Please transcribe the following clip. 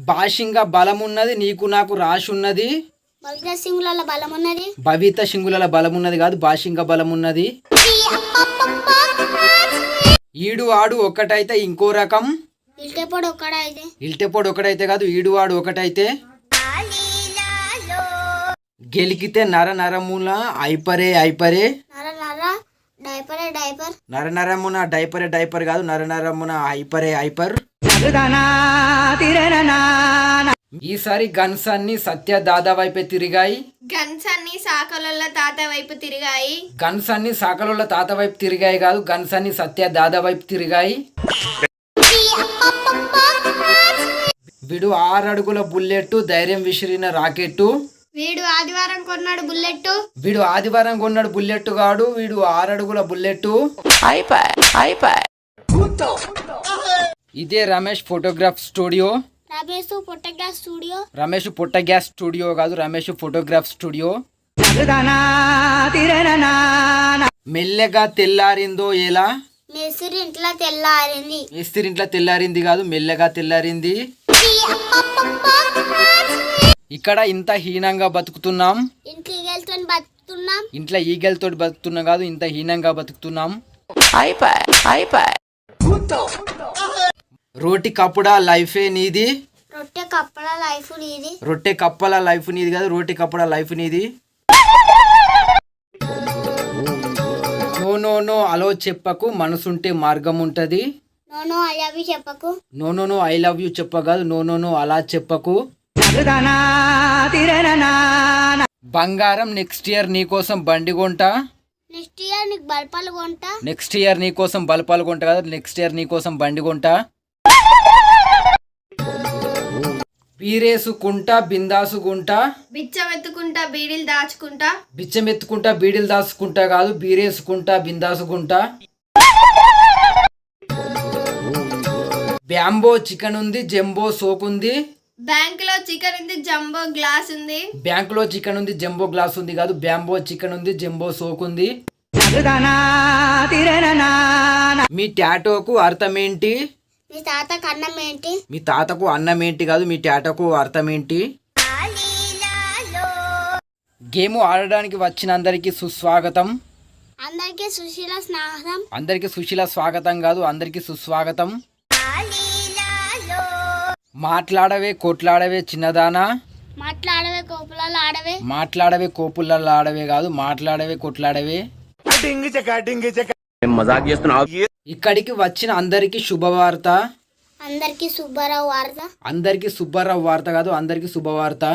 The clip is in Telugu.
భాషింగా బలమున్నది నీకు నాకు రాసి ఉన్నది. భవిత సింగుల బలమున్నది. భవిత సింగుల బలమున్నది కాదు, భాషింగా బలమున్నది. ఈడు ఆడు ఒకటైతే ఇంకో రకం. ఇల్టెపోడు ఒకటైతే కాదు, ఈడు ఆడు ఒకటైతే. గెలికితే నర నరమున ఐపరే ఐపరే. నర నరమున డైపరే డైపర్ కాదు, నర నరమున ఐపరే ఐపర్. ఈసారి గన్స్ అన్ని సత్య దాదా వైపే తిరిగాయి. గన్స్ అన్ని సాకలోళ్ళ తాత వైపు తిరిగాయి. గన్స్ అన్ని సాకలోళ్ళ తాత వైపు తిరిగాయి కాదు, గన్స్ అన్ని సత్య దాదా వైపు తిరిగాయి. వీడు 6 అడుగుల బుల్లెట్, ధైర్యం విసిరిన రాకెట్టు. వీడు ఆదివారం కొన్నాడు బుల్లెట్. వీడు ఆదివారం కొన్నాడు బుల్లెట్ గాడు. వీడు 6 అడుగుల బుల్లెట్. ఇదే రమేష్ ఫోటోగ్రాఫ్ స్టూడియో. రమేష్ పొట్ట గ్యాస్ స్టూడియో కాదు, రమేష్ ఫోటోగ్రాఫ్ స్టూడియో. మెల్లగా తెల్లారిందో ఎలా. మేస్త్రింట్లా తెల్లారింది కాదు, మెల్లగా తెల్లారింది. ఇక్కడ ఇంత హీనంగా బతుకుతున్నాం. ఇంట్లో ఈగలతో బతుకుతున్నాం కాదు, ఇంత హీనంగా బతుకుతున్నాం. రోటి కప్పుడా లైఫే నీది. రొట్టె కప్పల లైఫ్ నీది. రొట్టె కప్పల లైఫ్ నీది కాదు, రోటి కప్పడ లైఫ్ నీది. నో నో నో అలో చెప్పకు, మనసుంటే మార్గం ఉంటది. No no I love you చెప్పకు. No no no I love you చెప్పగాదు, నో నో నో అలా చెప్పకు. బంగారం నెక్స్ట్ ఇయర్ నీకోసం బండి కొంట. నెక్స్ట్ ఇయర్ నీకు బల్పాలు కొంట. నెక్స్ట్ ఇయర్ నీకోసం బల్పాలు కొంట కదా, నెక్స్ట్ ఇయర్ నీకోసం బండి కొంట. బీరేసుకుంటా బిందాసుకుంటా. బిచ్చమెత్తుకుంటా బీడీలు దాచుకుంటా. బిచ్చమెత్తుకుంటా బీడీలు దాచుకుంటా కాదు, బీరేసుకుంటా బిందాసుకుంటా. బ్యాంబో చికెన్ ఉంది, జంబో సోకుంది. బ్యాంకులో చికెన్ ఉంది, జంబో గ్లాస్ ఉంది. బ్యాంకులో చికెన్ ఉంది, జంబో గ్లాస్ ఉంది కాదు, బ్యాంబో చికెన్ ఉంది, జంబో సోకుంది. మీ టాటోకు అర్థం ఏంటి. మీ తాతకు అన్నం ఏంటి. మీ తాతకు అన్నం ఏంటి కాదు, మీ టాటోకు అర్థం ఏంటి. గేమ్ ఆడడానికి వచ్చిన అందరికి సుస్వాగతం. అందరికి సుశీల స్వాగతం. అందరికి సుశీల స్వాగతం కాదు, అందరికి సుస్వాగతం. మాట్లాడవే కొట్లాడవే చిన్నదానా. మాట్లాడవే కోపులలో ఆడవే. మాట్లాడవే కోపులలో ఆడవే కాదు, మాట్లాడవే కొట్లాడవే. ఇక్కడికి వచ్చిన అందరికి శుభవార్త. అందరికి సుబ్బారావు వార్త. అందరికి సుబ్బారావు వార్త కాదు, అందరికి శుభవార్త.